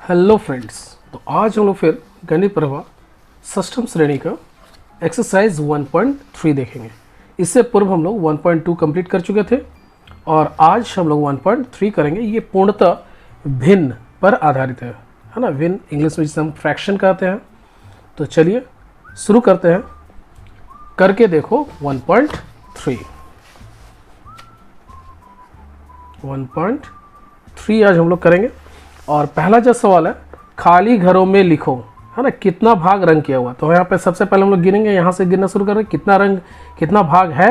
Hello friends. तो आज हम लोग फिर गणित प्रभा षष्ठम श्रेणी का एक्सरसाइज 1.3 देखेंगे। इससे पूर्व हम लोग 1.2 कंप्लीट कर चुके थे और आज हम लोग 1.3 करेंगे। ये पूर्णतः भिन्न पर आधारित है ना। भिन्न इंग्लिश में जिसे हम फ्रैक्शन कहते हैं। तो चलिए शुरू करते हैं, करके देखो 1.3 आज हम लोग करेंगे। और पहला जो सवाल है, खाली घरों में लिखो, है ना, कितना भाग रंग किया हुआ। तो यहाँ पे सबसे पहले हम लोग गिनेंगे, यहाँ से गिनना शुरू करेंगे कितना भाग है।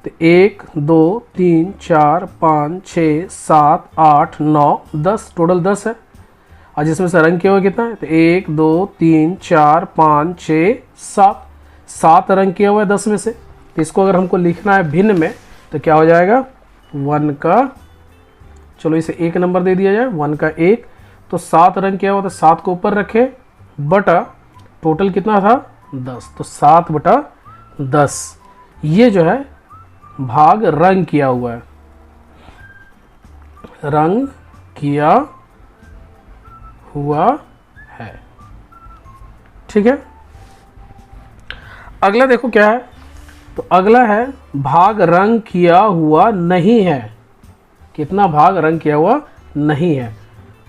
तो 1 2 3 4 5 6 7 8 9 10, टोटल 10 है। और जिसमें से रंग किया हुआ कितना है, तो 1 2 3 4 5 6 7 रंग किया हुआ है 10 में से। तो इसको अगर हमको लिखना है भिन्न में तो क्या हो जाएगा, 1 का, चलो इसे 1 नंबर दे दिया जाए, 1 का 1। तो 7 रंग किया हुआ, तो 7 को ऊपर रखे बटा टोटल कितना था 10। तो 7 बटा 10 ये जो है भाग रंग किया हुआ है, रंग किया हुआ है। ठीक है, अगला देखो क्या है। तो अगला है भाग रंग किया हुआ नहीं है। कितना भाग रंग किया हुआ नहीं है।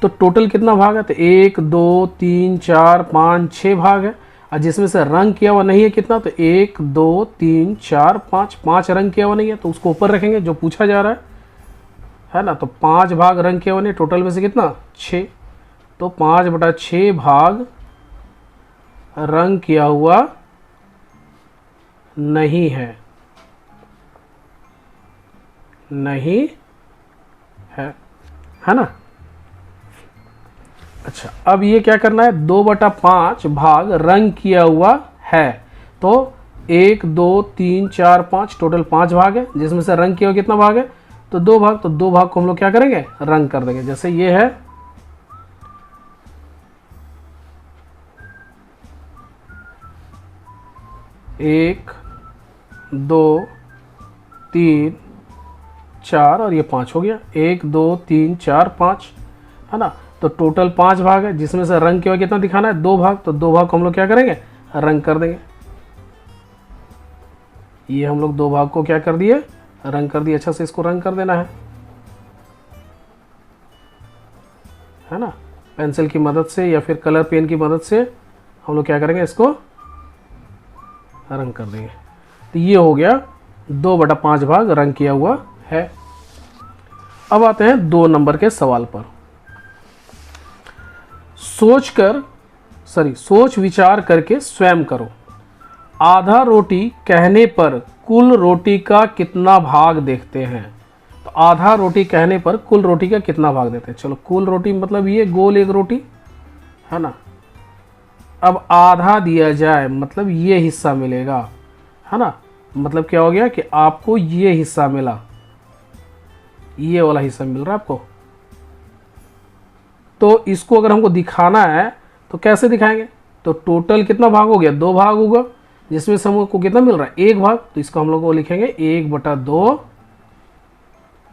तो टोटल कितना भाग है, तो 1 2 3 4 5 6 भाग है। और जिसमें से रंग किया हुआ नहीं है कितना, तो 1 2 3 4 5 रंग किया हुआ नहीं है, तो उसको ऊपर रखेंगे जो पूछा जा रहा है ना। तो 5 भाग रंग किया हुआ नहीं, टोटल में से कितना 6। तो 5 बटा 6 भाग रंग किया हुआ नहीं है, नहीं है ना। अच्छा, अब ये क्या करना है, 2 बटा 5 भाग रंग किया हुआ है। तो 1 2 3 4 5 टोटल 5 भाग है, जिसमें से रंग किया हुआ कितना भाग है, तो 2 भाग। तो 2 भाग को हम लोग क्या करेंगे, रंग कर देंगे। जैसे ये है 1 2 3 4 और ये 5 हो गया, 1 2 3 4 5, है ना। तो टोटल 5 भाग है, जिसमें से रंग किया हुआ कितना दिखाना है, 2 भाग। तो 2 भाग को हम लोग क्या करेंगे, रंग कर देंगे। ये हम लोग 2 भाग को क्या कर दिए, रंग कर दिए। अच्छा से इसको रंग कर देना है ना। पेंसिल की मदद से या फिर कलर पेन की मदद से हम लोग क्या करेंगे, इसको रंग कर देंगे। तो ये हो गया 2 बटा 5 भाग रंग किया हुआ है। अब आते हैं 2 नंबर के सवाल पर। सोच विचार करके स्वयं करो। आधा रोटी कहने पर कुल रोटी का कितना भाग देखते हैं। तो आधा रोटी कहने पर कुल रोटी का कितना भाग देते हैं। चलो, कुल रोटी मतलब ये गोल एक रोटी है ना। अब आधा दिया जाए मतलब ये हिस्सा मिलेगा, है ना। मतलब क्या हो गया कि आपको ये हिस्सा मिला, ये वाला हिस्सा मिल रहा है आपको। तो इसको अगर हमको दिखाना है तो कैसे दिखाएंगे, तो टोटल कितना भाग हो गया, 2 भाग होगा, जिसमें से हमको कितना मिल रहा है, 1 भाग। तो इसको हम लोग को लिखेंगे 1 बटा 2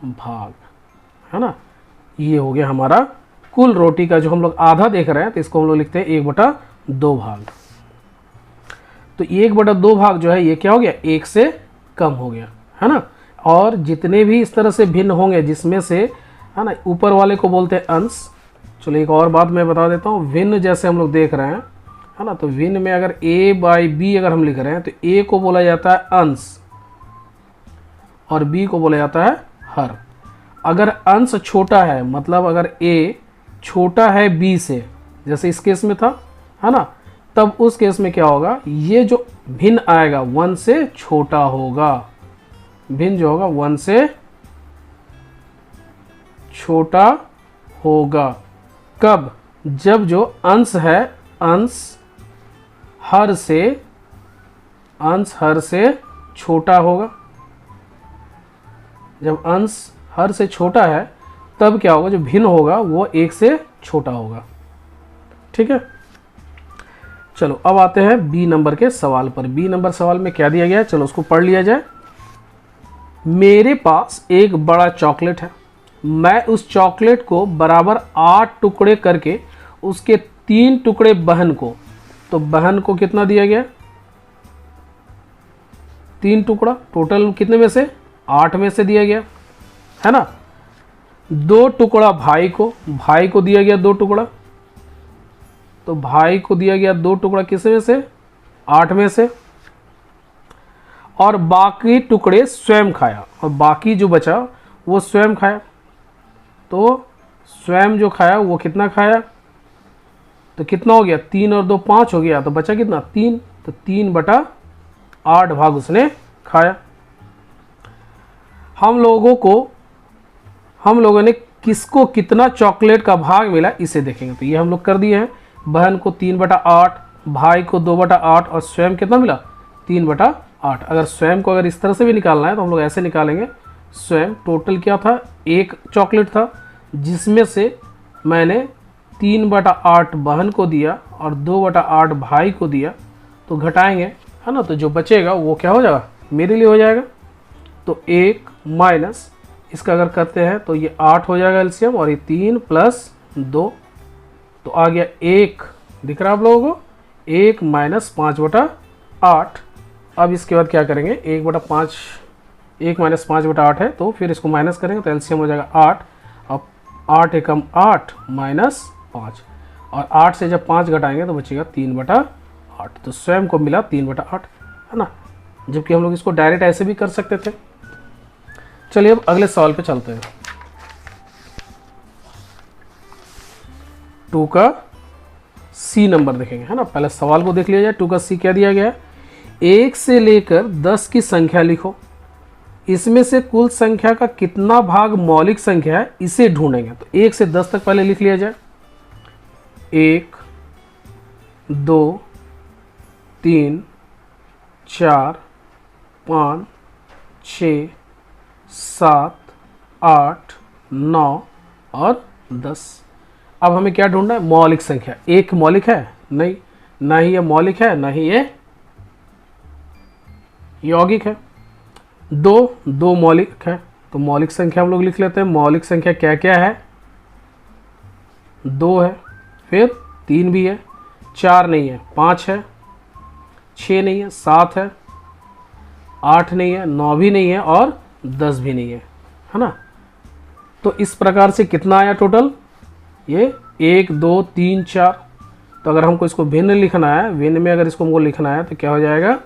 भाग, है ना। ये हो गया हमारा कुल रोटी का जो हम लोग आधा देख रहे हैं, तो इसको हम लोग लिखते हैं 1 बटा 2 भाग। तो 1 बटा 2 भाग जो है ये क्या हो गया, 1 से कम हो गया, है ना। और जितने भी इस तरह से भिन्न होंगे, जिसमें से, है ना, ऊपर वाले को बोलते हैं अंश। चलो एक और बात मैं बता देता हूँ, भिन्न जैसे हम लोग देख रहे हैं, है ना। तो भिन्न में अगर a बाई b अगर हम लिख रहे हैं, तो a को बोला जाता है अंश और b को बोला जाता है हर। अगर अंश छोटा है, मतलब अगर a छोटा है b से, जैसे इस केस में था, है ना, तब उस केस में क्या होगा, ये जो भिन्न आएगा 1 से छोटा होगा। भिन्न जो होगा 1 से छोटा होगा। कब, जब जो अंश है, अंश हर से छोटा होगा। जब अंश हर से छोटा है तब क्या होगा, जो भिन्न होगा वो 1 से छोटा होगा। ठीक है, चलो अब आते हैं बी नंबर के सवाल पर। बी नंबर सवाल में क्या दिया गया है, चलो उसको पढ़ लिया जाए। मेरे पास एक बड़ा चॉकलेट है, मैं उस चॉकलेट को बराबर 8 टुकड़े करके उसके 3 टुकड़े बहन को, तो बहन को कितना दिया गया, 3 टुकड़ा, टोटल कितने में से, 8 में से दिया गया, है ना। 2 टुकड़ा भाई को दिया गया 2 टुकड़ा, तो भाई को दिया गया 2 टुकड़ा किस में से, 8 में से, और बाकी टुकड़े स्वयं खाया, और बाकी जो बचा वो स्वयं खाया। तो स्वयं जो खाया वो कितना खाया, तो कितना हो गया, 3 और 2 5 हो गया, तो बचा कितना, 3, तो 3/8 भाग उसने खाया। हम लोगों ने किसको कितना चॉकलेट का भाग मिला इसे देखेंगे। तो ये हम लोग कर दिए हैं, बहन को 3/8, भाई को 2/8 और स्वयं कितना मिला, 3/8। अगर स्वयं को अगर इस तरह से भी निकालना है तो हम लोग ऐसे निकालेंगे, स्वयं टोटल क्या था, 1 चॉकलेट था, जिसमें से मैंने 3/8 बहन को दिया और 2/8 भाई को दिया, तो घटाएंगे, है ना, तो जो बचेगा वो क्या हो जाएगा, मेरे लिए हो जाएगा। तो 1 माइनस इसका अगर करते हैं तो ये 8 हो जाएगा एलसीएम, और ये 3 + 2, तो आ गया 1, दिख रहा है आप लोगों को, 1 माइनस 5/8। अब इसके बाद क्या करेंगे, 1/5, 1 माइनस 5/8 है, तो फिर इसको माइनस करेंगे तो एलसीएम हो जाएगा 8। अब 8 एकम 8 माइनस 5, और 8 से जब 5 घटाएंगे तो बचेगा 3/8, तो स्वयं को मिला 3/8, है ना। जबकि हम लोग इसको डायरेक्ट ऐसे भी कर सकते थे। चलिए अब अगले सवाल पे चलते हैं। 2 का सी नंबर देखेंगे, है ना। पहले सवाल को देख लिया जाए। 2 का सी क्या दिया गया है, 1 से लेकर 10 की संख्या लिखो, इसमें से कुल संख्या का कितना भाग मौलिक संख्या है इसे ढूंढेंगे। तो 1 से 10 तक पहले लिख लिया जाए, 1 2 3 4 5 6 7 8 9 और 10। अब हमें क्या ढूंढना है, मौलिक संख्या। 1 मौलिक है नहीं, ना ही ये मौलिक है, ना ही ये यौगिक है। 2 मौलिक है, तो मौलिक संख्या हम लोग लिख लेते हैं। मौलिक संख्या क्या क्या है, 2 है, फिर 3 भी है, 4 नहीं है, 5 है, 6 नहीं है, 7 है, 8 नहीं है, 9 भी नहीं है, और 10 भी नहीं है ना। तो इस प्रकार से कितना आया टोटल, ये 1 2 3 4। तो अगर हमको इसको भिन्न लिखना है, भिन्न में अगर इसको हमको लिखना है तो क्या हो जाएगा,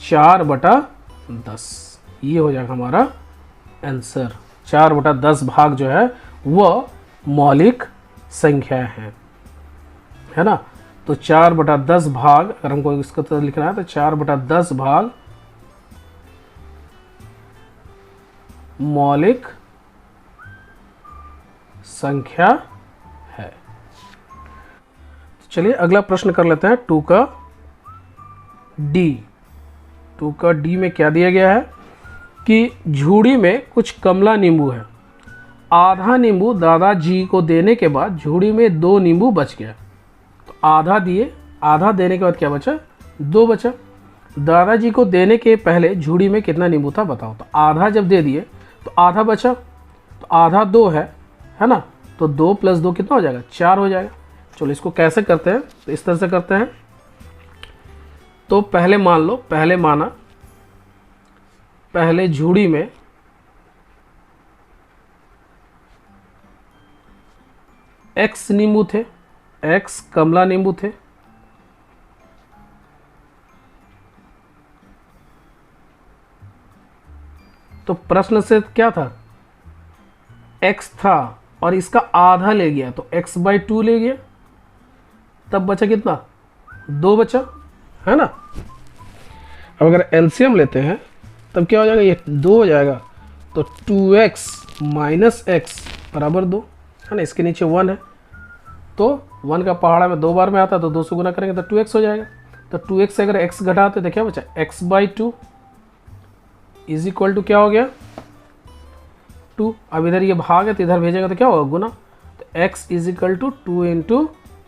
4/10, ये हो जाएगा हमारा आंसर। 4/10 भाग जो है वह मौलिक संख्या है ना। तो 4/10 भाग अगर हमको इसको तो लिखना है तो 4/10 भाग मौलिक संख्या है। तो चलिए अगला प्रश्न कर लेते हैं। 2 का डी में क्या दिया गया है कि झूड़ी में कुछ कमला नींबू है, आधा नींबू दादाजी को देने के बाद झूड़ी में 2 नींबू बच गया। तो आधा दिए, आधा देने के बाद क्या बचा, 2 बचा। दादाजी को देने के पहले झूड़ी में कितना नींबू था बताओ। तो आधा जब दे दिए तो आधा बचा, तो आधा 2 है ना। तो 2 + 2 कितना हो जाएगा, 4 हो जाएगा। चलो इसको कैसे करते हैं, तो इस तरह से करते हैं। तो पहले मान लो, पहले माना, पहले झूड़ी में x नींबू थे, x कमला नींबू थे। तो प्रश्न से क्या था, x था और इसका आधा ले गया, तो x/2 ले गया, तब बचा कितना, 2 बचा, है ना। अब अगर एलसीएम लेते हैं तब क्या हो जाएगा, ये 2 हो जाएगा। तो 2x - x = 2, है ना। इसके नीचे 1 है, तो 1 का पहाड़ा में 2 बार में आता है, तो 2 से गुना करेंगे तो 2x हो जाएगा। तो 2x से अगर x घटाते तो क्या बचा, x/2 = क्या हो गया, 2। अब इधर ये भाग है तो इधर भेजेगा तो क्या होगा, गुना। तो x = 2 ×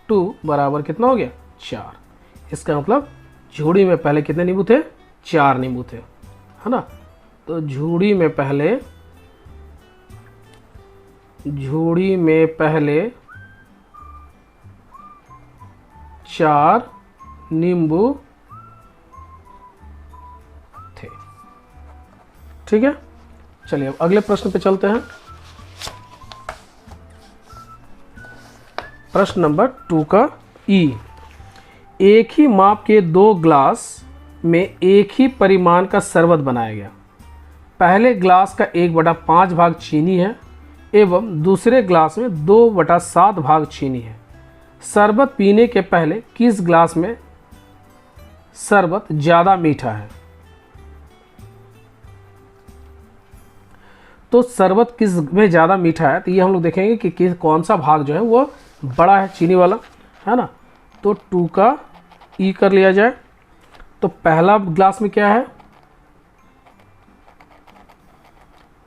2 बराबर कितना हो गया, 4। इसका मतलब झूड़ी में पहले कितने नींबू थे, 4 नींबू थे, है ना। तो झूड़ी में पहले 4 4 नींबू थे। ठीक है, चलिए अब अगले प्रश्न पे चलते हैं। प्रश्न नंबर 2 का ई। एक ही माप के 2 ग्लास में एक ही परिमाण का शरबत बनाया गया। पहले ग्लास का 1/5 भाग चीनी है एवं दूसरे ग्लास में 2/7 भाग चीनी है। शरबत पीने के पहले किस ग्लास में शरबत ज़्यादा मीठा है? तो शरबत किस में ज़्यादा मीठा है, तो ये हम लोग देखेंगे कि कौन सा भाग जो है वो बड़ा है, चीनी वाला, है ना। तो 2 का ई कर लिया जाए। तो पहला ग्लास में क्या है?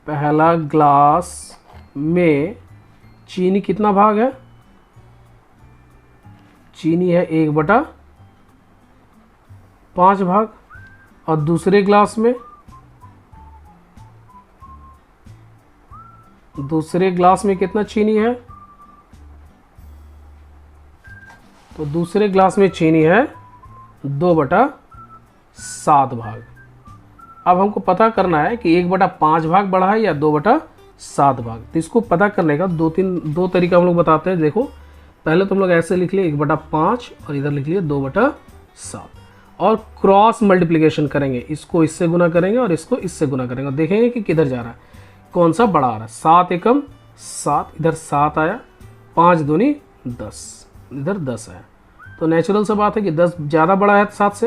पहला ग्लास में चीनी कितना भाग है? चीनी है 1/5 भाग। और दूसरे ग्लास में, दूसरे ग्लास में कितना चीनी है? तो दूसरे ग्लास में चीनी है 2/7 भाग। अब हमको पता करना है कि 1/5 भाग बड़ा है या 2/7 भाग। तो इसको पता करने का दो तरीका हम लोग बताते हैं। देखो, पहले तुम लोग ऐसे लिख लिए 1/5 और इधर लिख लिए 2/7 और क्रॉस मल्टीप्लिकेशन करेंगे। इसको इससे गुना करेंगे और इसको इससे गुना करेंगे और देखेंगे कि किधर जा रहा है, कौन सा बड़ा आ रहा है। 7 एकम 7, इधर 7 आया, 5 दूनी 10, इधर 10 आया। तो नेचुरल सा बात है कि 10 ज़्यादा बड़ा है 7 से,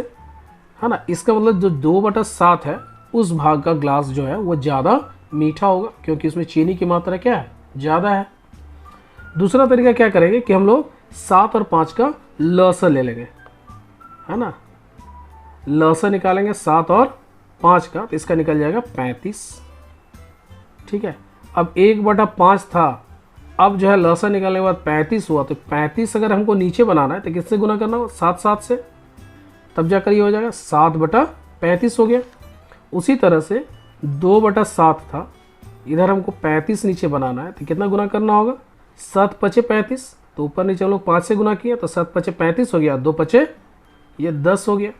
है ना। इसका मतलब जो 2/7 है उस भाग का ग्लास जो है वो ज़्यादा मीठा होगा, क्योंकि उसमें चीनी की मात्रा क्या है? ज़्यादा है। दूसरा तरीका क्या करेंगे कि हम लोग 7 और 5 का लसा ले लेंगे, है ना। लसा निकालेंगे 7 और 5 का, तो इसका निकल जाएगा 35। ठीक है, अब 1/5 था, अब जो है लसा निकालने के बाद 35 हुआ। तो 35 अगर हमको नीचे बनाना है तो किससे गुना करना होगा? 7 से, तब जाकर ये हो जाएगा 7/35 हो गया। उसी तरह से 2/7 था, इधर हमको 35 नीचे बनाना है तो कितना गुना करना होगा? 7×5 35। तो ऊपर नीचे हम लोग 5 से गुना किया तो 7×5 35 हो गया, 2×5 ये 10 हो गया।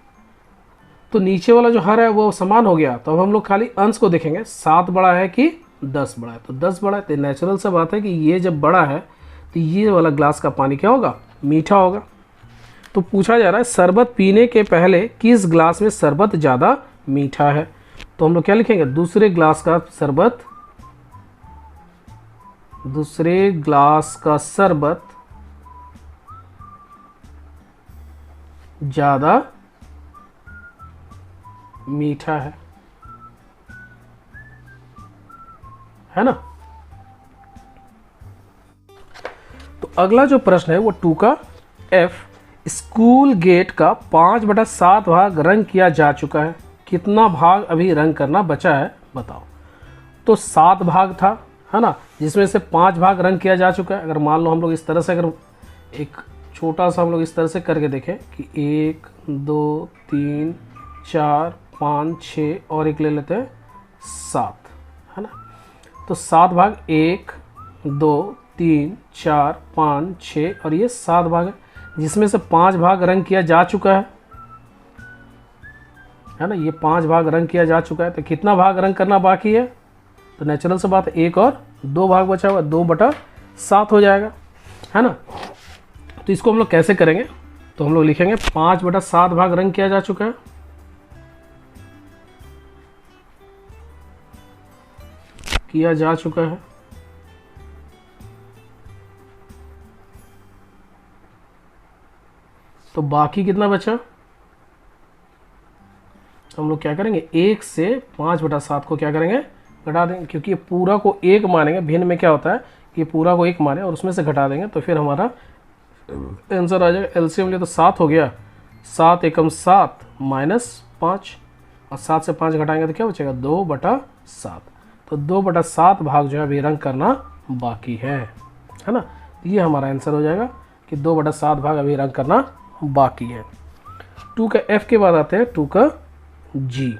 तो नीचे वाला जो हर है वो समान हो गया। तो अब हम लोग खाली अंश को देखेंगे, 7 बड़ा है कि 10 बड़ा है। तो 10 बड़ा है, तो नेचुरल सा बात है कि ये जब बड़ा है तो ये वाला ग्लास का पानी क्या होगा? मीठा होगा। तो पूछा जा रहा है शरबत पीने के पहले किस ग्लास में शरबत ज़्यादा मीठा है? तो हम लोग क्या लिखेंगे? दूसरे ग्लास का शरबत, दूसरे ग्लास का शरबत ज़्यादा मीठा है ना। तो अगला जो प्रश्न है वो 2 का एफ। स्कूल गेट का 5/7 भाग रंग किया जा चुका है, कितना भाग अभी रंग करना बचा है बताओ। तो 7 भाग था, है ना, जिसमें से 5 भाग रंग किया जा चुका है। अगर मान लो हम लोग इस तरह से, अगर एक छोटा सा हम लोग इस तरह से करके देखें कि 1 2 3 4 5 6 और एक ले लेते हैं 7, है ना। तो 7 भाग 1 2 3 4 5 6 और ये 7 भाग है, जिसमें से 5 भाग रंग किया जा चुका है ना। ये 5 भाग रंग किया जा चुका है। तो कितना भाग रंग करना बाकी है? तो नेचुरल से बात है 1 और 2 भाग बचा हुआ, 2/7 हो जाएगा, है ना। तो इसको हम लोग कैसे करेंगे? तो हम लोग लिखेंगे 5/7 भाग रंग किया जा चुका है, किया जा चुका है। तो बाकी कितना बचा? हम लोग क्या करेंगे? 1 से 5/7 को क्या करेंगे? घटा देंगे, क्योंकि ये पूरा को 1 मानेंगे। भिन्न में क्या होता है कि पूरा को 1 माने और उसमें से घटा देंगे तो फिर हमारा आंसर आ जाएगा। एलसीएम लिए तो 7 हो गया, 7 एकम 7 -5 और 7 से 5 घटाएंगे तो क्या बचेगा? 2/7। तो 2/7 भाग जो है अभी रंग करना बाकी है ना। ये हमारा आंसर हो जाएगा कि 2/7 भाग अभी रंग करना बाकी है। 2 का एफ के बाद आते हैं 2 का जी।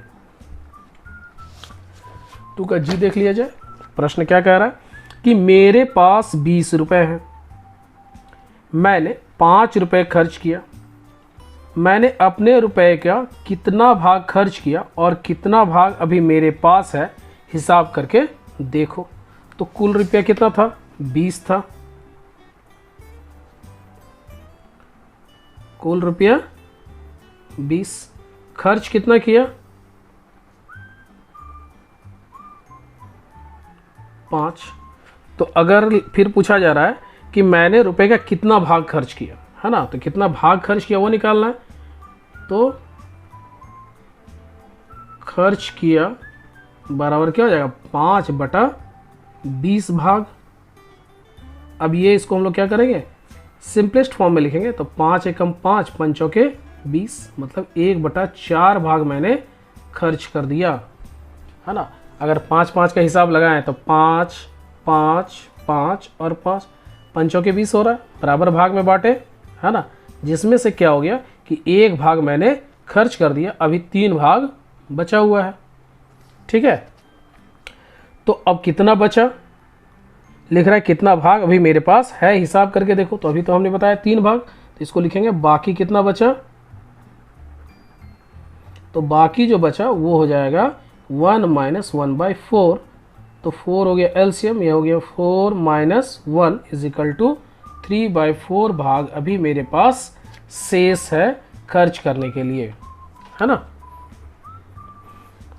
2 का जी देख लिया जाए। प्रश्न क्या कह रहा है कि मेरे पास 20 रुपए हैं, मैंने 5 रुपए खर्च किया, मैंने अपने रुपए का कितना भाग खर्च किया और कितना भाग अभी मेरे पास है, हिसाब करके देखो। तो कुल रुपया कितना था, 20 था। कुल रुपया 20, खर्च कितना किया, 5। तो अगर फिर पूछा जा रहा है कि मैंने रुपए का कितना भाग खर्च किया, है ना, तो कितना भाग खर्च किया वो निकालना है। तो खर्च किया बराबर क्या हो जाएगा, 5/20 भाग। अब ये इसको हम लोग क्या करेंगे, सिंपलेस्ट फॉर्म में लिखेंगे। तो 5 एकम 5, 5 चौके 20, मतलब 1/4 भाग मैंने खर्च कर दिया, है ना। अगर 5-5 का हिसाब लगाएं तो 5, 5, 5 और 5, 5 चौके 20 हो रहा है, बराबर भाग में बांटे, है ना। जिसमें से क्या हो गया कि 1 भाग मैंने खर्च कर दिया, अभी 3 भाग बचा हुआ है, ठीक है। तो अब कितना बचा, लिख रहा है कितना भाग अभी मेरे पास है, हिसाब करके देखो। तो अभी तो हमने बताया 3 भाग, तो इसको लिखेंगे बाकी कितना बचा। तो बाकी जो बचा वो हो जाएगा 1 - 1/4। तो 4 हो गया एलसीएम, ये हो गया 4 - 1 = 3/4 भाग अभी मेरे पास शेष है खर्च करने के लिए, है ना।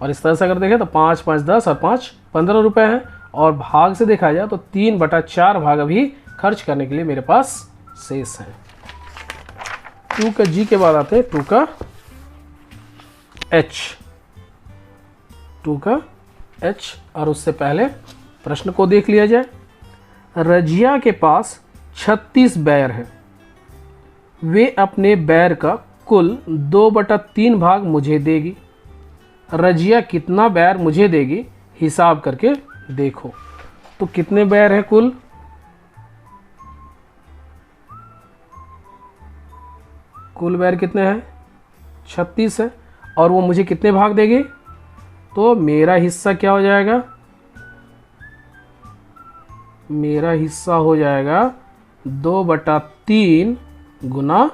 और इस तरह से अगर देखें तो 5, 5, 10 और 5, 15 रुपए है। और भाग से देखा जाए तो 3/4 भाग अभी खर्च करने के लिए मेरे पास शेष है। 2 का जी के बाद आते हैं 2 का एच। 2 का एच, और उससे पहले प्रश्न को देख लिया जाए। रजिया के पास 36 बैर है, वे अपने बैर का कुल 2/3 भाग मुझे देगी। रजिया कितना बैर मुझे देगी, हिसाब करके देखो। तो कितने बैर है कुल, कुल बैर कितने हैं, 36 है, और वो मुझे कितने भाग देगी। तो मेरा हिस्सा क्या हो जाएगा, मेरा हिस्सा हो जाएगा 2/3 गुना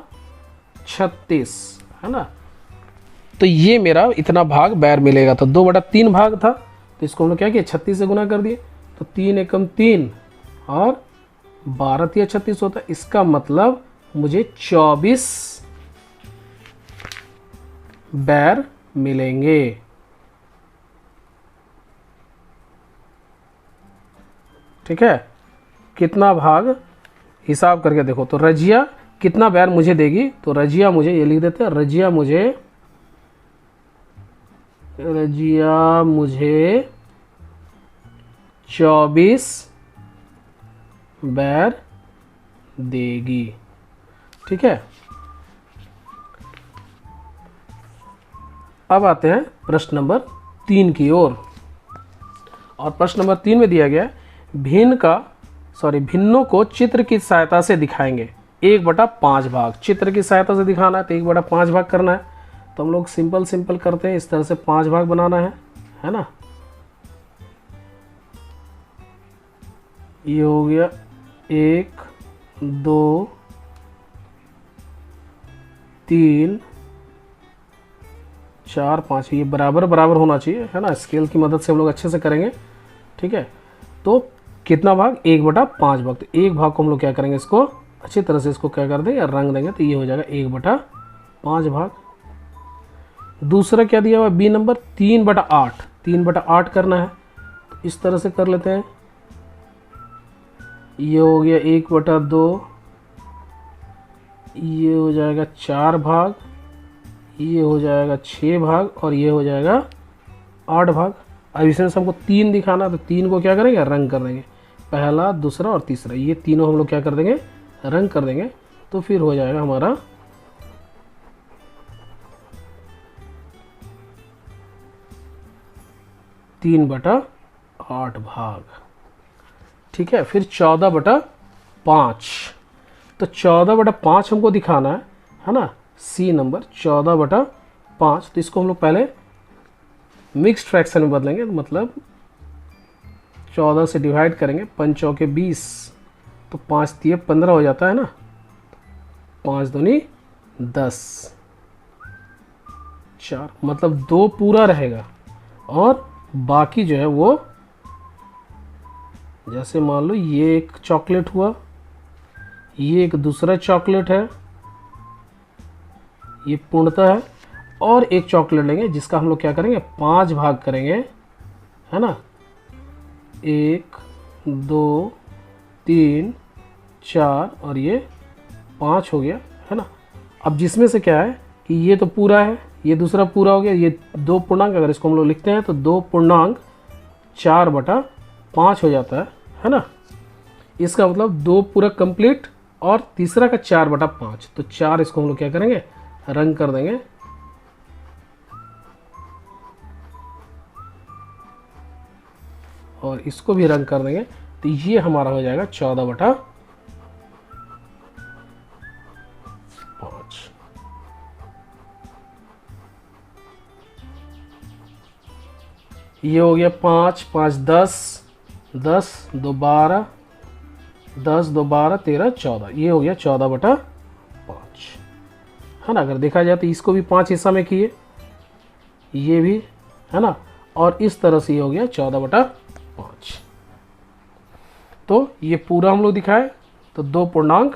36, है ना। तो ये मेरा इतना भाग बैर मिलेगा। तो 2/3 भाग था, तो इसको हम लोग क्या किया, 36 से गुना कर दिए। तो 3 एकम 3 और 12 या 36 होता है। इसका मतलब मुझे 24 बैर मिलेंगे। ठीक है, कितना भाग हिसाब करके देखो। तो रजिया कितना बैर मुझे देगी, तो रजिया मुझे, ये लिख देते हैं, रजिया मुझे 24 बैर देगी। ठीक है, अब आते हैं प्रश्न नंबर 3 की ओर। और प्रश्न नंबर 3 में दिया गया है, भिन्नों को चित्र की सहायता से दिखाएंगे। 1/5 भाग चित्र की सहायता से दिखाना है, तो 1/5 भाग करना है। तो हम लोग सिंपल करते हैं, इस तरह से 5 भाग बनाना है ना। ये हो गया 1, 2, 3, 4, 5, ये बराबर होना चाहिए, है ना। स्केल की मदद से हम लोग अच्छे से करेंगे। ठीक है, तो कितना भाग, 1/5 भाग। तो एक भाग को हम लोग क्या करेंगे, इसको अच्छी तरह से इसको क्या कर देंगे, रंग देंगे, तो ये हो जाएगा 1/5 भाग। दूसरा क्या दिया हुआ बी नंबर, 3/8, 3/8 करना है। तो इस तरह से कर लेते हैं। ये हो गया 1/2, ये हो जाएगा 4 भाग, ये हो जाएगा 6 भाग, और ये हो जाएगा 8 भाग। अब इसमें से हमको 3 दिखाना, तो 3 को क्या करेंगे, रंग कर देंगे। पहला, दूसरा और तीसरा, ये तीनों हम लोग क्या कर देंगे, रंग कर देंगे। तो फिर हो जाएगा हमारा 3/8 भाग। ठीक है, फिर 14/5। तो 14/5 हमको दिखाना है ना, सी नंबर 14/5। तो इसको हम लोग पहले मिक्स्ड फ्रैक्शन में बदलेंगे, मतलब 14 से डिवाइड करेंगे, 5 चौके 20, तो 5 तिये 15 हो जाता है ना, 5 दूनी 10, 4, मतलब 2 पूरा रहेगा और बाकी जो है वो, जैसे मान लो ये एक चॉकलेट हुआ, ये एक दूसरा चॉकलेट है, ये पूर्णतः है, और एक चॉकलेट लेंगे जिसका हम लोग क्या करेंगे 5 भाग करेंगे, है ना। 1 2 3 4 और ये 5 हो गया, है ना। अब जिसमें से क्या है कि ये तो पूरा है, ये दूसरा पूरा हो गया, ये 2 पूर्णांक, अगर इसको हम लोग लिखते हैं तो 2 पूर्णांक 4/5 हो जाता है ना। इसका मतलब 2 पूरा कंप्लीट और तीसरा का 4/5, तो 4 इसको हम लोग क्या करेंगे रंग कर देंगे, और इसको भी रंग कर देंगे, तो ये हमारा हो जाएगा 14/5। ये हो गया 5 5 10, 10 2 12, 10 2 12 13 14, ये हो गया 14/5, है ना। अगर देखा जाए तो इसको भी 5 हिस्सा में किए, ये भी, है ना, और इस तरह से ये हो गया 14/5। तो ये पूरा हम लोग दिखाए, तो 2 पूर्णांक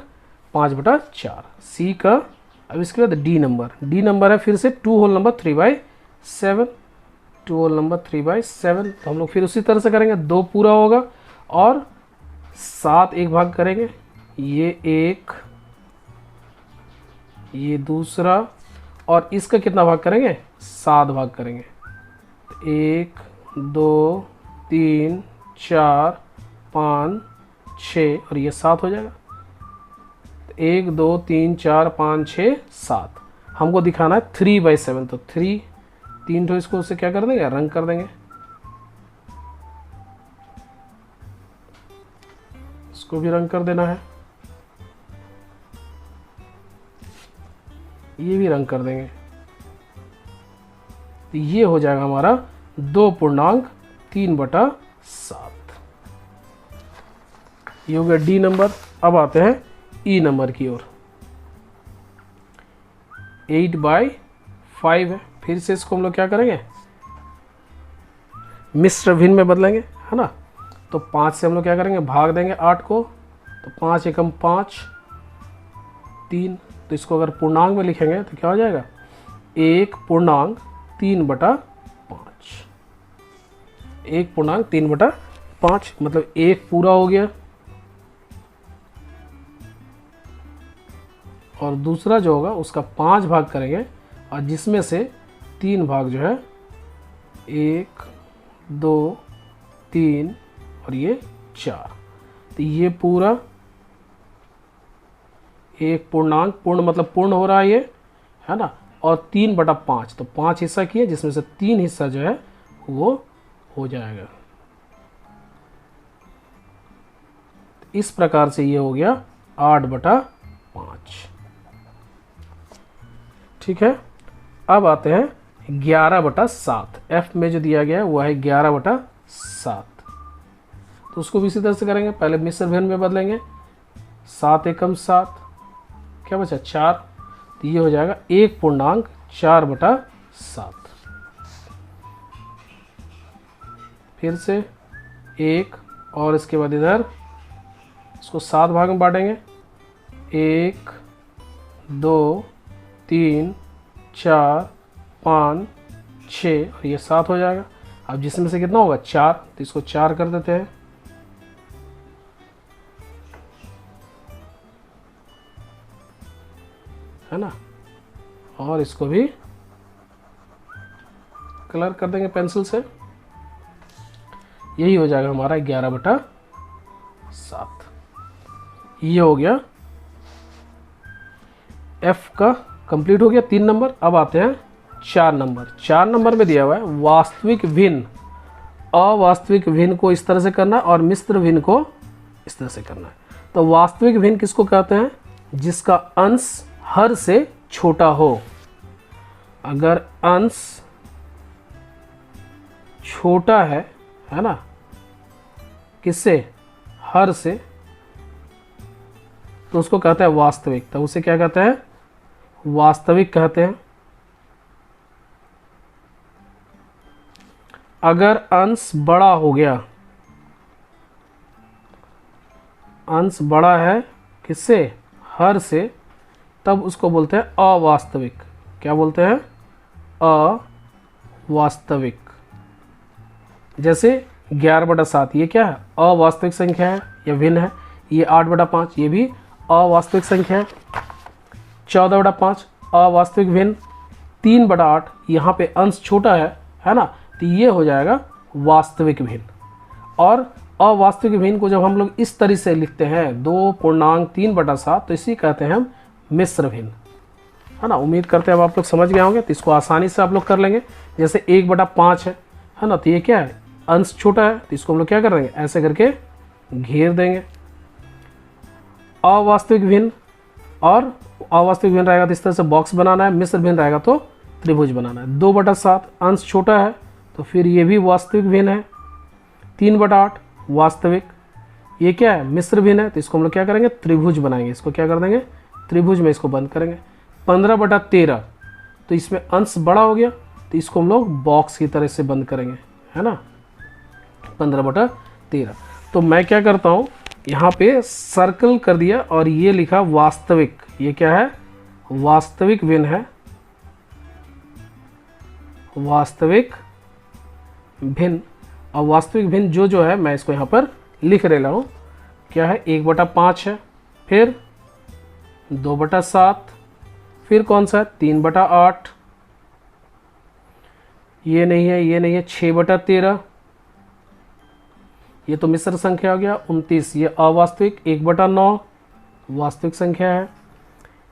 5/4 सी का। अब इसके बाद डी नंबर है फिर से 2 होल नंबर 3/7, 2 होल नंबर 3/7, तो हम लोग फिर उसी तरह से करेंगे, 2 पूरा होगा और 7 एक भाग करेंगे, ये एक, ये दूसरा, और इसका कितना भाग करेंगे 7 भाग करेंगे, 1 2 3 4 5 6 और ये 7 हो जाएगा। 1 2 3 4 5 6 7, हमको दिखाना है 3/7, तो 3 तो इसको उससे क्या कर देंगे रंग कर देंगे, इसको भी रंग कर देना है, ये भी रंग कर देंगे, तो ये हो जाएगा हमारा 2 पूर्णांक 3/7। ये हो गया डी नंबर। अब आते हैं ई नंबर की ओर। 8/5 है, फिर से इसको हम लोग क्या करेंगे मिश्र भिन्न में बदलेंगे, है ना। तो 5 से हम लोग क्या करेंगे भाग देंगे 8 को, तो 5 एकम 5 3, तो इसको अगर पूर्णांक में लिखेंगे तो क्या हो जाएगा 1 पूर्णांक 3/5, 1 पूर्णांक 3/5, मतलब 1 पूरा हो गया, और दूसरा जो होगा उसका 5 भाग करेंगे, और जिसमें से 3 भाग जो है 1 2 3 और ये 4, तो ये पूरा 1 पूर्णांक, पूर्ण मतलब पूर्ण हो रहा है ये, है ना, और 3/5, तो 5 हिस्सा किए जिसमें से 3 हिस्सा जो है वो हो जाएगा। इस प्रकार से ये हो गया 8/5। ठीक है। अब आते हैं 11/7, एफ में जो दिया गया है वो है 11/7, तो उसको भी इसी तरह से करेंगे, पहले मिश्र भिन्न में बदलेंगे, 7 एकम 7, क्या बचा 4, तो ये हो जाएगा 1 पूर्णांक 4/7, फिर से 1, और इसके बाद इधर इसको 7 भाग में बांटेंगे, 1 2 3 4 5 6 और ये 7 हो जाएगा। अब जिसमें से कितना होगा 4, तो इसको 4 कर देते हैं, है ना, और इसको भी कलर कर देंगे पेंसिल से, यही हो जाएगा हमारा 11/7। ये हो गया एफ का कंप्लीट हो गया 3 नंबर। अब आते हैं 4 नंबर। 4 नंबर में दिया हुआ है वास्तविक भिन्न, अवास्तविक भिन्न को इस तरह से करना और मिश्र भिन्न को इस तरह से करना है। तो वास्तविक भिन्न किसको कहते हैं, जिसका अंश हर से छोटा हो। अगर अंश छोटा है ना, किससे, हर से, तो उसको कहते हैं वास्तविक। तो उसे क्या कहते हैं, वास्तविक कहते हैं। अगर अंश बड़ा हो गया, अंश बड़ा है किससे, हर से, तब उसको बोलते हैं अवास्तविक। क्या बोलते हैं, अवास्तविक। जैसे 11/7 ये क्या है, अवास्तविक संख्या है या भिन्न है। ये 8/5 ये भी अवास्तविक संख्या है। 14/5 अवास्तविक भिन्न। 3/8 यहाँ पे अंश छोटा है ना, तो ये हो जाएगा वास्तविक भिन्न। और अवास्तविक भिन्न को जब हम लोग इस तरह से लिखते हैं 2.3/7, तो इसी कहते हैं हम मिश्र भिन्न, है ना। उम्मीद करते हैं अब आप लोग समझ गए होंगे, तो इसको आसानी से आप लोग कर लेंगे। जैसे 1/5 है ना, तो ये क्या है, अंश छोटा है, तो इसको हम लोग क्या कर देंगे, ऐसे करके घेर देंगे। अवास्तविक भिन्न, और अवास्तविक भिन्न रहेगा तो इस तरह से बॉक्स बनाना है, मिश्र भिन्न रहेगा तो त्रिभुज बनाना है। 2/7 अंश छोटा है, तो फिर ये भी वास्तविक भिन्न है। 3/8 वास्तविक, ये क्या है, मिश्र भिन्न है, तो इसको हम लोग क्या करेंगे, त्रिभुज बनाएंगे। इसको क्या कर देंगे, त्रिभुज में इसको बंद करेंगे। 15/13, तो इसमें अंश बड़ा हो गया, तो इसको हम लोग बॉक्स की तरह से बंद करेंगे, है ना। 15/13, तो मैं क्या करता हूँ, यहाँ पे सर्कल कर दिया और ये लिखा वास्तविक। ये क्या है, वास्तविक भिन्न है, वास्तविक भिन्न। और वास्तविक भिन्न जो है मैं इसको यहाँ पर लिख रहा हूँ, क्या है, 1/5 है, फिर 2/7, फिर कौन सा है, 3/8, ये नहीं है, ये नहीं है, 6/13, ये तो मिश्र संख्या हो गया। 29 ये अवास्तविक, 1/9 वास्तविक संख्या है,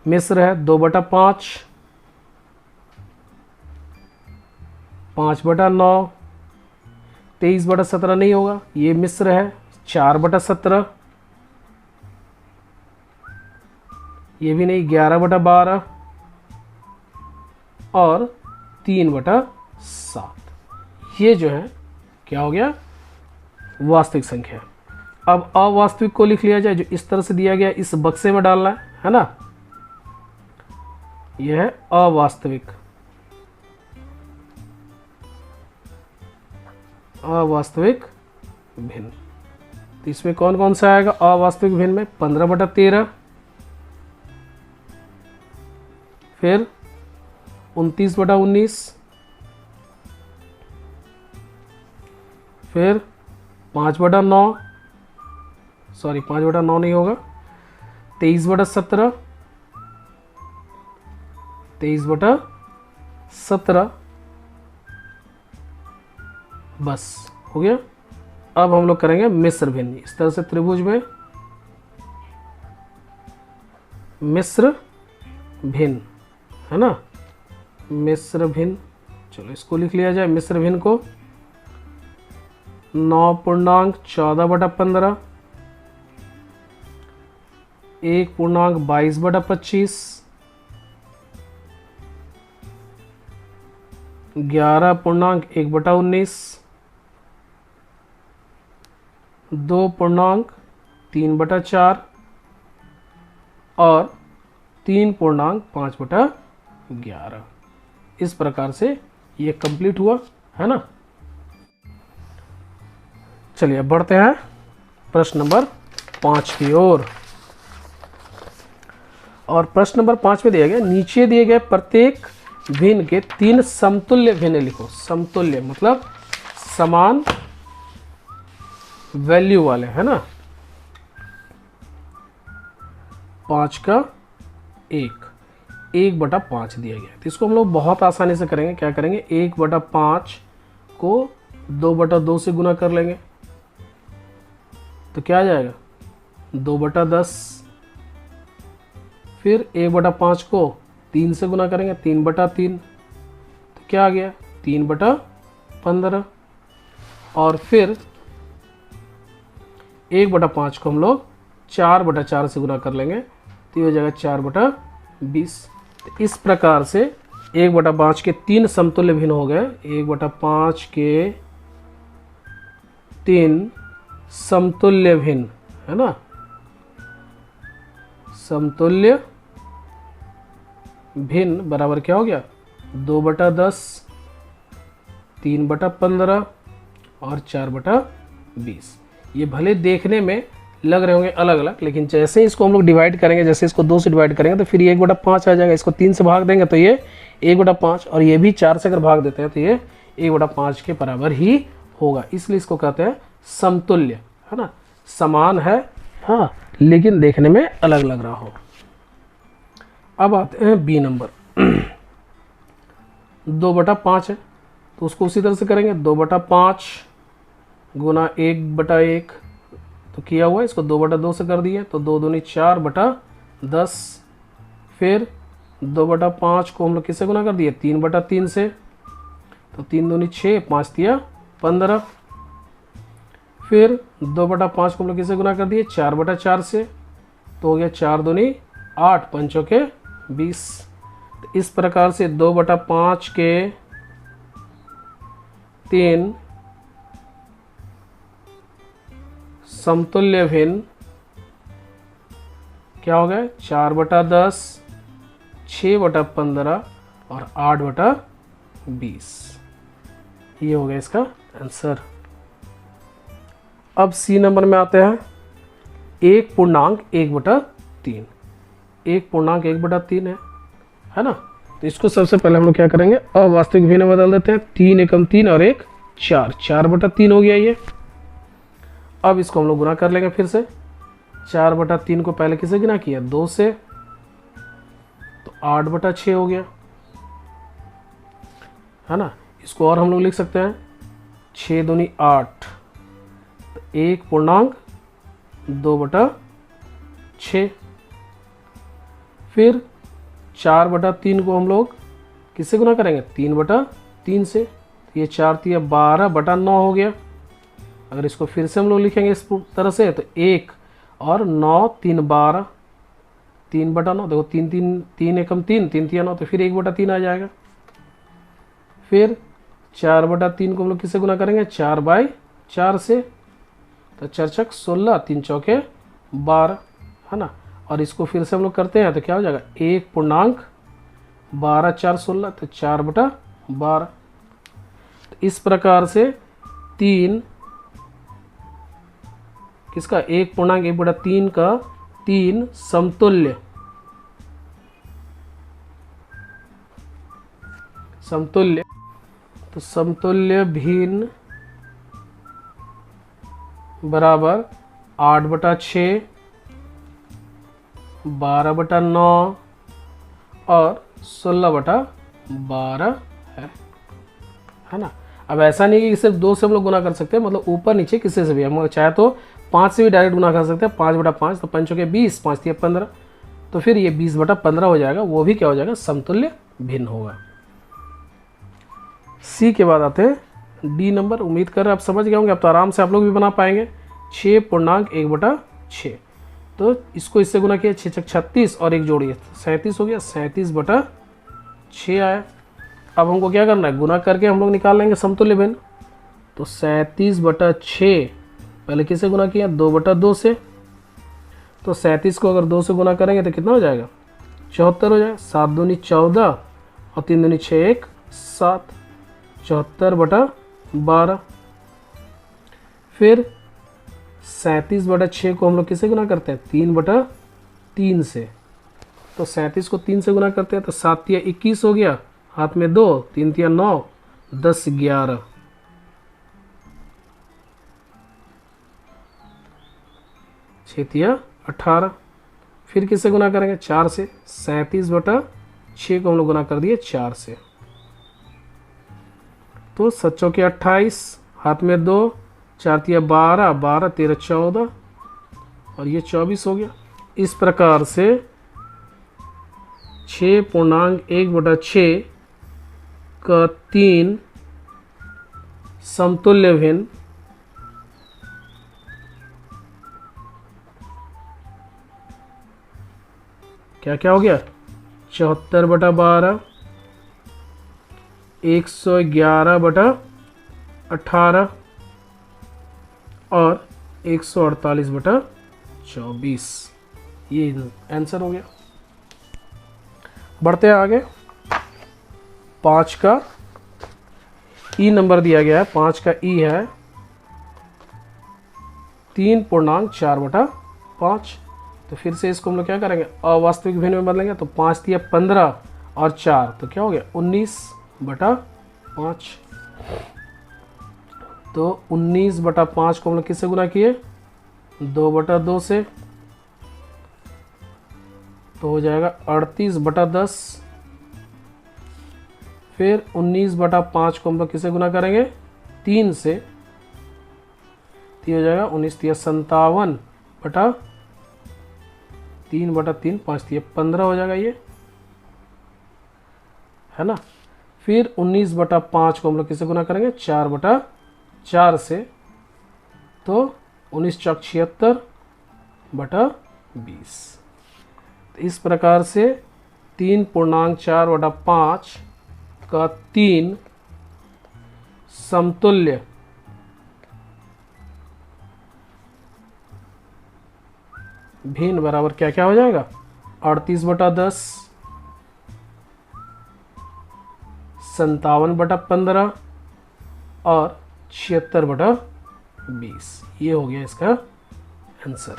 मिश्र है। 2/5, 5/9, 23/17 नहीं होगा, ये मिश्र है। 4/17, ये भी नहीं। 11/12 और 3/7, ये जो है क्या हो गया, वास्तविक संख्या। अब अवास्तविक को लिख लिया जाए, जो इस तरह से दिया गया, इस बक्से में डालना है ना। यह है अवास्तविक, अवास्तविक भिन्न। तो इसमें कौन कौन सा आएगा अवास्तविक भिन्न में, 15/13, फिर 29/19, फिर 5/9, सॉरी 5/9 नहीं होगा, 23/17, 23/17, बस हो गया। अब हम लोग करेंगे मिश्र भिन्न। इस तरह से त्रिभुज में मिश्र भिन्न, है ना, मिश्र भिन्न। चलो इसको लिख लिया जाए, मिश्र भिन्न को 9.14/15, 1.22/25, 11.1/19, 2.3/4 और 3.5/11। इस प्रकार से ये कंप्लीट हुआ, है ना। चलिए अब बढ़ते हैं प्रश्न नंबर 5 की ओर। और प्रश्न नंबर 5 में दिया गया, नीचे दिए गए प्रत्येक भिन्न के 3 समतुल्य भिन्न लिखो। समतुल्य मतलब समान वैल्यू वाले, है ना। 5 का 1/5 दिया गया, तो इसको हम लोग बहुत आसानी से करेंगे। क्या करेंगे, 1/5 को 2/2 से गुना कर लेंगे, तो क्या आ जाएगा, 2/10। फिर 1/5 को 3 से गुना करेंगे, 3/3, तो क्या आ गया, 3/15। और फिर 1/5 को हम लोग 4/4 से गुना कर लेंगे, तो ये हो जाएगा 4/20। तो इस प्रकार से 1/5 के 3 समतुल्य भिन्न हो गए। 1/5 के 3 समतुल्य भिन्न, है ना, समतुल्य भिन्न बराबर क्या हो गया, 2/10, 3/15 और 4/20। ये भले देखने में लग रहे होंगे अलग अलग, लेकिन जैसे इसको हम लोग डिवाइड करेंगे, जैसे इसको 2 से डिवाइड करेंगे तो फिर ये 1/5 आ जाएगा। इसको 3 से भाग देंगे तो ये 1/5, और ये भी 4 से अगर भाग देते हैं तो ये 1/5 के बराबर ही होगा। इसलिए इसको कहते हैं समतुल्य, है ना, समान है हाँ, लेकिन देखने में अलग लग रहा हो। अब आते हैं बी नंबर। 2/5 है तो उसको उसी तरह से करेंगे, 2/5 गुना 1/1 तो किया हुआ है, इसको 2/2 से कर दिए तो 2 दूनी 4/10। फिर 2/5 को हम लोग किससे गुना कर दिए, 3/3 से, तो 3 दूनी 6, 5 तिया 15। फिर 2/5 को हम लोग किससे गुना कर दिए, 4/4 से, तो हो गया 4 दूनी 8, 5 के 20। तो इस प्रकार से 2/5 के 3 समतुल्य भिन्न क्या हो गए, 4/10, 6/15 और 8/20। ये हो गया इसका आंसर। अब सी नंबर में आते हैं 1.1/3। 1.1/3 है ना। तो इसको सबसे पहले हम लोग क्या करेंगे, अवास्तविक भिन्न में बदल देते हैं। 3 एकम 3 और 1 4, 4/3 हो गया ये। अब इसको हम लोग गुना कर लेंगे फिर से। 4/3 को पहले किसे गुना किया, 2 से, तो 8/6 हो गया, है ना। इसको और हम लोग लिख सकते हैं 6 दूनी 8, तो 1.2/6। फिर 4/3 को हम लोग किससे गुना करेंगे, 3/3 से, तो ये 4 तिया 12/9 हो गया। अगर इसको फिर से हम लोग लिखेंगे इस तरह से तो 1 और 9 3 12, 3/9, देखो 3 एकम 3, 3 तिया 9, तो फिर 1/3 आ जाएगा। फिर 4/3 को हम लोग किससे गुना करेंगे, 4/4 से, तो 4 छक 16, 3 चौके 12, है ना। और इसको फिर से हम लोग करते हैं तो क्या हो जाएगा, 1.12 4 16, तो 4/12। तो इस प्रकार से 3 किसका, 1.1/3 का 3 समतुल्य तो समतुल्य भिन्न बराबर 8/6, 12/9 और 16/12 है ना। अब ऐसा नहीं कि सिर्फ 2 से हम लोग गुना कर सकते हैं, मतलब ऊपर नीचे किसी से भी, हम चाहे तो 5 से भी डायरेक्ट गुना कर सकते हैं। 5/5 तो 5 के 20, 5 तिया 15, तो फिर ये 20/15 हो जाएगा, वो भी क्या हो जाएगा, समतुल्य भिन्न होगा। सी के बाद आते हैं डी नंबर। उम्मीद कर रहे हैं आप समझ गए होंगे, अब तो आराम से आप लोग भी बना पाएंगे। 6.1/6, तो इसको इससे गुना किया, 6 छक 36 और 1 जोड़िए 37 हो गया, 37/6 आया। अब हमको क्या करना है, गुना करके हम लोग निकाल लेंगे समतुल्य भिन्न। तो 37/6 पहले किससे गुना किया, 2/2 से, तो 37 को अगर 2 से गुना करेंगे तो कितना हो जाएगा, 74 हो जाएगा। 7 दूनी 14 और 3 दूनी 6 1 7, 74/12। फिर 37/6 को हम लोग किससे गुना करते हैं, 3/3 से, तो 37 को 3 से गुना करते हैं तो 7 तिया 21 हो गया, हाथ में 2, 3 तिया 9, 10 11, 6 तिया 18। फिर किससे गुना करेंगे, 4 से। 37/6 को हम लोग गुना कर दिए 4 से, तो 7 चौके 28, हाथ में 2, 4 तिया 12, 12 13 14 और ये 24 हो गया। इस प्रकार से 6.1/6 का 3 समतुल्य भिन्न क्या क्या हो गया, 74/12, 111/18 और 148/24। ये आंसर हो गया। बढ़ते हैं आगे। 5 का ई नंबर दिया गया है, 5 का ई है 3.4/5। तो फिर से इसको हम लोग क्या करेंगे, अवास्तविक भिन्न में बदलेंगे। तो 5 दिया 15 और 4 तो क्या हो गया 19/5। तो 19/5 को हम लोग किससे गुना किए, 2/2 से, तो हो जाएगा 38/10। फिर 19/5 को हम लोग किससे गुना करेंगे, 3 से, तो हो जाएगा 19×57/3/3, 5×3 हो जाएगा ये, है ना। फिर 19/5 को हम लोग किससे गुना करेंगे, 4/4 से, तो 19×76/20। तो इस प्रकार से 3.4/5 का 3 समतुल्य भिन्न बराबर क्या क्या हो जाएगा, 38/10, 57/15 और 76/20। ये हो गया इसका आंसर।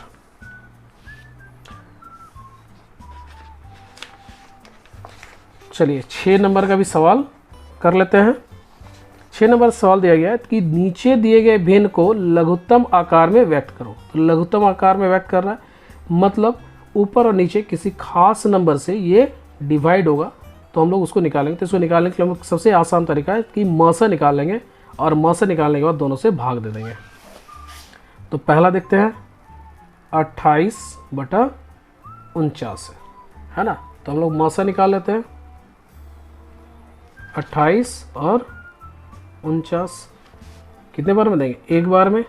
चलिए 6 नंबर का भी सवाल कर लेते हैं। 6 नंबर सवाल दिया गया है कि नीचे दिए गए भिन्न को लघुत्तम आकार में व्यक्त करो। तो लघुत्तम आकार में व्यक्त करना है मतलब ऊपर और नीचे किसी खास नंबर से ये डिवाइड होगा, तो हम लोग उसको निकालेंगे। तो इसको निकालने के लिए हम लोग सबसे आसान तरीका है कि म से निकाल लेंगे और म से निकालने के बाद दोनों से भाग दे देंगे। तो पहला देखते हैं 28/49 है ना। तो हम लोग म से निकाल लेते हैं 28 और 49 कितने बार में देंगे, एक बार में,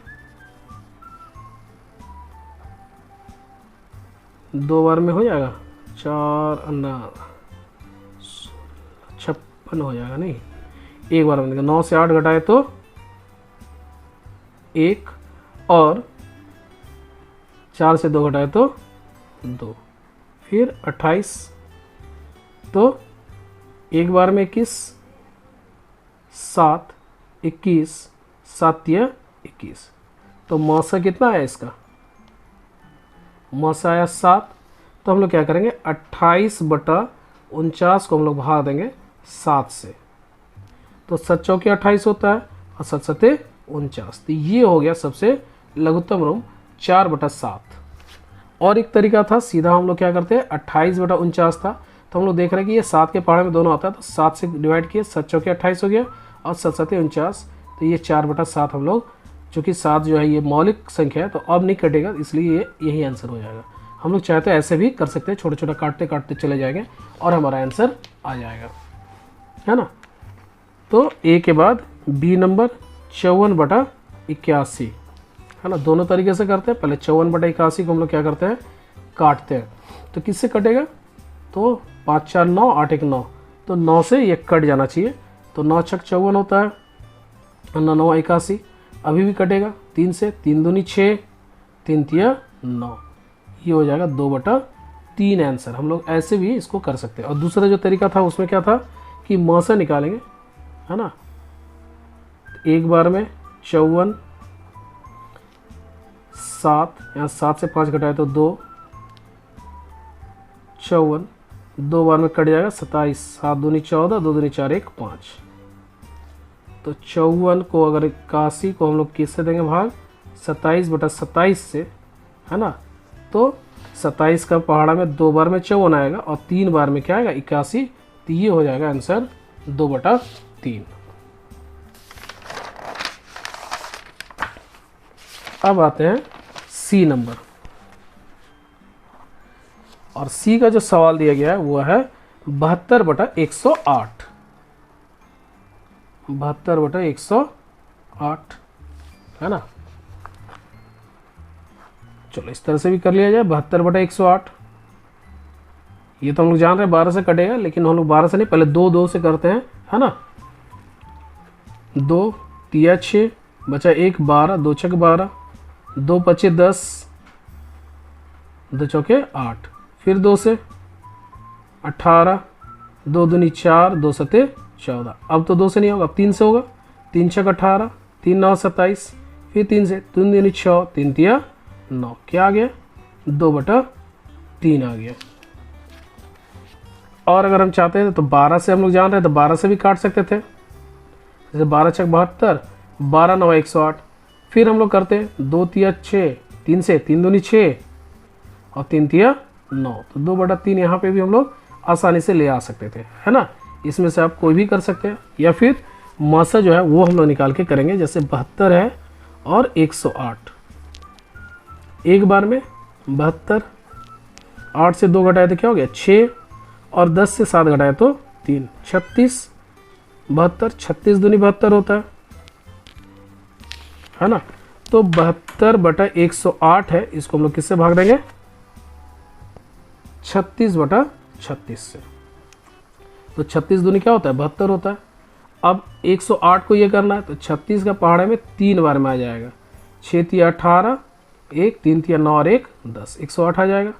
2 बार में हो जाएगा, 4 56 हो जाएगा, नहीं एक बार में देंगे। 9 से 8 घटाए तो 1 और 4 से 2 घटाए तो 2, फिर 28 तो एक बार में 21, 7 21, 7 या 21। तो मौसा कितना आया इसका, मौसा आया 7। तो हम लोग क्या करेंगे 28/49 को हम लोग भाग देंगे 7 से, तो 7 चौके 28 होता है और 7 सते 49। तो ये हो गया सबसे लघुत्तम रूप 4/7। और एक तरीका था सीधा हम लोग क्या करते हैं 28/49 था, तो हम लोग देख रहे हैं कि ये 7 के पहाड़े में दोनों आता है, तो 7 से डिवाइड किए, 7 चौके 28 हो गया और 7 सते 49। तो ये 4/7 हम लोग, चूँकि 7 जो है ये मौलिक संख्या है तो अब नहीं कटेगा, इसलिए ये यही आंसर हो जाएगा। हम लोग चाहे तो ऐसे भी कर सकते हैं, छोटा छोटा काटते काटते चले जाएंगे और हमारा आंसर आ जाएगा, है ना। तो ए के बाद बी नंबर 54/81 है ना। दोनों तरीके से करते हैं, पहले 54/81 को हम लोग क्या करते हैं काटते हैं। तो किससे कटेगा, तो 5 4 9 8 1 9, तो 9 से ये कट जाना चाहिए, तो 9 छक 54 होता है, 9 9 81, अभी भी कटेगा 3 से, 3 दूनी 6, 3 तिया 9, ये हो जाएगा 2/3 आंसर। हम लोग ऐसे भी इसको कर सकते हैं। और दूसरा जो तरीका था उसमें क्या था कि म से निकालेंगे, है ना। एक बार में 54, 7, यहाँ 7 से 5 घटाए तो 2, 54, 2 बार में कट जाएगा 27, 7 दूनी 14, 2 दूनी 4 1 5। तो 54 को अगर 81 को हम लोग किससे देंगे भाग, 27/27 से, है ना। तो 27 का पहाड़ा में 2 बार में 54 आएगा और 3 बार में क्या आएगा 81, तो ये हो जाएगा आंसर 2/3। अब आते हैं सी नंबर, और सी का जो सवाल दिया गया है वो है 72/108, 72/108 है ना। चलो इस तरह से भी कर लिया जाए 72/108। ये तो हम लोग जान रहे हैं 12 से कटेगा, लेकिन हम लोग 12 से नहीं, पहले 2 2 से करते हैं, है ना। 2 तिया 6 बचा 1 12, 2 छक 12, 2 पचे 10, 2 चौके 8, फिर 2 से 18, 2 दूनी 4, 2 सते 14। अब तो 2 से नहीं होगा, अब 3 से होगा, 3 छक 18, 3 9 27, फिर 3 से, 3 दूनी 6, 3 तिया 9, क्या आ गया 2/3 आ गया। और अगर हम चाहते हैं तो 12 से हम लोग जान रहे हैं तो 12 से भी काट सकते थे, जैसे 12 छक 72, 12 9 108। फिर हम लोग करते हैं 2 तिया 6, 3 से, 3 दूनी 6 और 3 तिया 9, तो 2/3 यहाँ पे भी हम लोग आसानी से ले आ सकते थे, है ना। इसमें से आप कोई भी कर सकते हैं, या फिर मासा जो है वो हम लोग निकाल के करेंगे। जैसे 72 है और 108, एक बार में 72, 8 से 2 घटाए तो क्या हो गया 6, और 10 से 7 घटाए तो 3, 36, 72, 36 दूनी 72 होता है ना। तो 72/108 है, इसको हम लोग किससे भाग देंगे 36/36 से। तो 36 दूनी क्या होता है 72 होता है। अब 108 को ये करना है तो 36 का पहाड़े में 3 बार में आ जाएगा, 6 तिया 18, 1 3 तिया 9 और 1 10, 108 आ जाएगा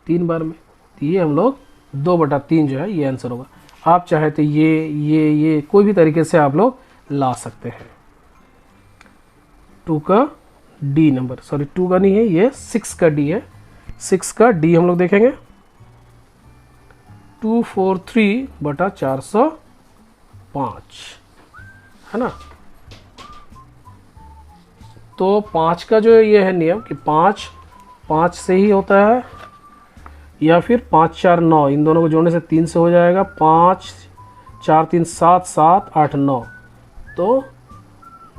3 बार में। तो ये हम लोग 2/3 जो है ये आंसर होगा। आप चाहे तो ये कोई भी तरीके से आप लोग ला सकते हैं। 2 का डी नंबर, सॉरी 2 का नहीं है ये 6 का डी है। 6 का डी हम लोग देखेंगे 243/405, है ना। तो 5 का जो ये है नियम कि 5 से ही होता है, या फिर 5 4 9, इन दोनों को जोड़ने से 3 से हो जाएगा, 5 4 3 7 7 8 9, तो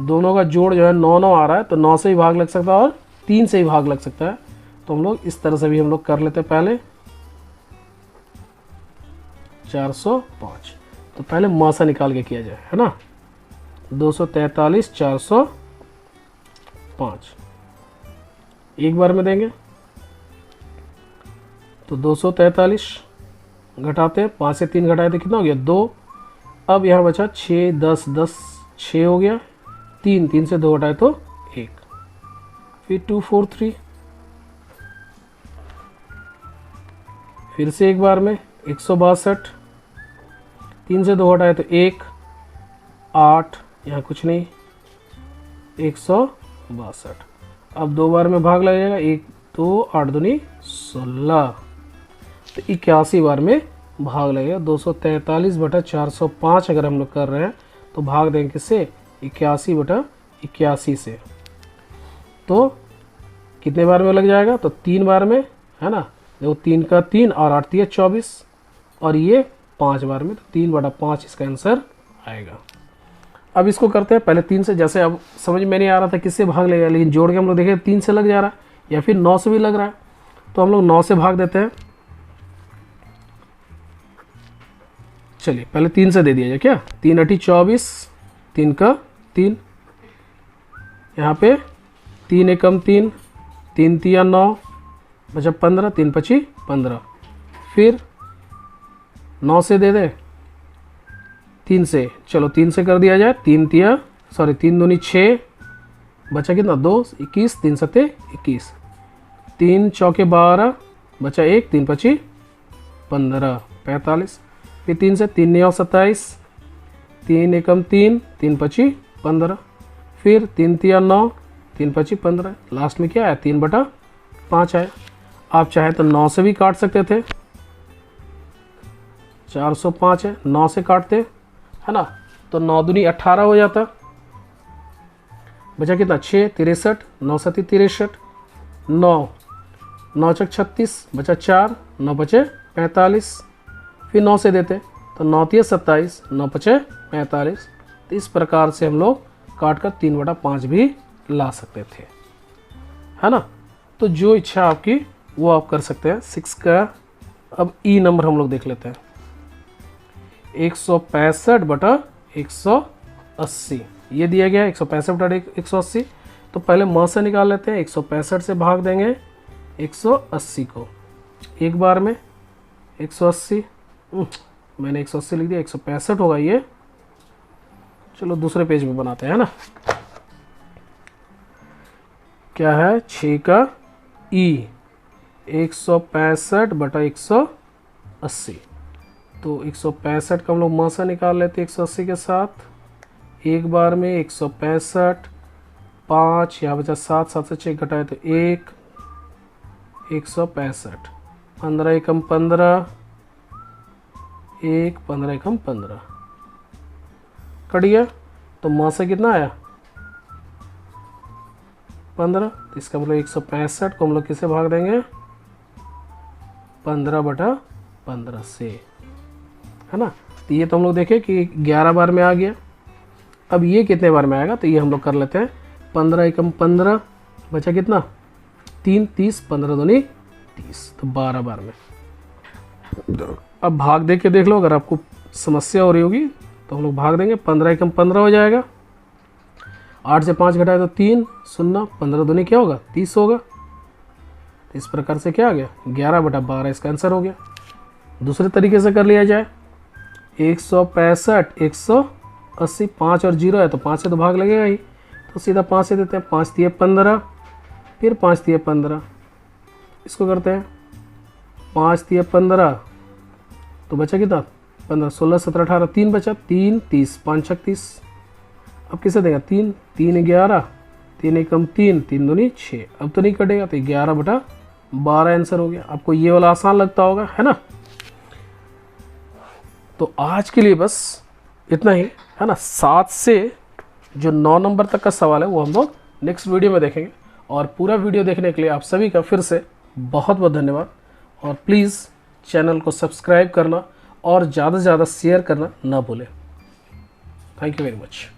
दोनों का जोड़ जो है 9 9 आ रहा है, तो 9 से ही भाग लग सकता है और 3 से ही भाग लग सकता है। तो हम लोग इस तरह से भी हम लोग कर लेते हैं। पहले 405, तो पहले मासा निकाल के किया जाए, है ना। 243 405 एक बार में देंगे तो 243 घटाते हैं, 5 से 3 घटाए तो कितना हो गया 2। अब यहाँ बचा 6 10 10, 6 हो गया, 3 से 2 घटाए तो 1, फिर 243, फिर से एक बार में 162, 3 से 2 घटाए तो 1, 8, यहाँ कुछ नहीं, 162। अब 2 बार में भाग लगेगा, 1 2 8 दूनी 16, तो 81 बार में भाग लगेगा। 243/405 अगर हम लोग कर रहे हैं तो भाग देंगे किससे 81/81 से, तो कितने बार में लग जाएगा तो 3 बार में, है ना। देखो 3 का 3 और 8 तिया 24, और ये 5 बार में, तो 3/5 इसका आंसर आएगा। अब इसको करते हैं पहले 3 से, जैसे अब समझ में नहीं आ रहा था किससे भाग लेगा, लेकिन जोड़ के हम लोग देखें 3 से लग जा रहा है या फिर 9 से भी लग रहा है, तो हम लोग 9 से भाग देते हैं। चलिए पहले 3 से दे दिया जाए, क्या 3 8 24, 3 का 3, यहाँ पे 3 एकम 3, 3 तिया 9, बचा 15, 3 पची 15, फिर 9 से दे दे 3 से, चलो 3 से कर दिया जाए, 3 दूनी 6, बचा कितना 2 21, 3 सत्ते 21, 3 चौके 12, बचा 1, 3 पची 15 45, फिर 3 से 3 9 27, 3 एकम 3, 3 पची 15, फिर 3 तिया 9, 3 पची 15, लास्ट में क्या आया 3/5 आया। आप चाहे तो 9 से भी काट सकते थे, 405 है 9 से काटते, है ना, तो 9 दूनी 18 हो जाता, बचा कितना 6 63, 9 सती 63, 9 चक 36, बचा 4, 9 बचे 45, फिर 9 से देते तो 9 तिया 27, 9 बचे 45। तो इस प्रकार से हम लोग काट कर 3/5 भी ला सकते थे, है ना। तो जो इच्छा आपकी वो आप कर सकते हैं। 6 का अब ई नंबर हम लोग देख लेते हैं, 165/180 ये दिया गया है 165/180। तो पहले माँ से निकाल लेते हैं, 165 से भाग देंगे 180 को, एक बार में 180, मैंने 180 लिख दिया, 165 होगा ये। चलो दूसरे पेज में बनाते हैं, है ना। क्या है 6 का ई 165/180, तो 165 का हम लोग मासा निकाल लेते हैं 180 के साथ, एक बार में 165, 5, यहाँ बचा 7, 7 से 6 घटाए तो 1, 165, 15 एकम 15, 1, 15 एकम 15 कट गया। तो माँ से कितना आया 15, तो इसका मतलब 165 को हम लोग किसे भाग देंगे 15/15 से, है ना। तो ये तो हम लोग देखें कि 11 बार में आ गया। अब ये कितने बार में आएगा, तो ये हम लोग कर लेते हैं 15 एकम 15, बचा कितना 3, 30, 15 दूनी 30, तो 12 बार में। अब भाग दे के देख लो, अगर आपको समस्या हो रही होगी तो हम लोग भाग देंगे, 15 एकम 15 हो जाएगा, 8 से 5 घटाए तो 3, 0, 15 दूनी क्या होगा 30 होगा। तो इस प्रकार से क्या आ गया 11/12 इसका आंसर हो गया। दूसरे तरीके से कर लिया जाए, 165, 180, 5 और 0 है तो 5 से तो भाग लगेगा ही, तो सीधा 5 से देते हैं, 5 तिये 15, फिर 5 तिये 15, इसको करते हैं 5 तिये 15, तो बचा कितना 15, 16, 17, 18, 3 बचा, 3, 30, 5 छक 30। अब किसे देगा 3, 3 11, 3 एकम 3, 3 दूनी 6, अब तो नहीं कटेगा, तो 11/12 आंसर हो गया। आपको ये वाला आसान लगता होगा, है ना। तो आज के लिए बस इतना ही, है ना। 7 से जो 9 नंबर तक का सवाल है वो हम लोग नेक्स्ट वीडियो में देखेंगे। और पूरा वीडियो देखने के लिए आप सभी का फिर से बहुत बहुत धन्यवाद। और प्लीज़ चैनल को सब्सक्राइब करना और ज़्यादा से ज़्यादा शेयर करना ना भूलें। Thank you very much.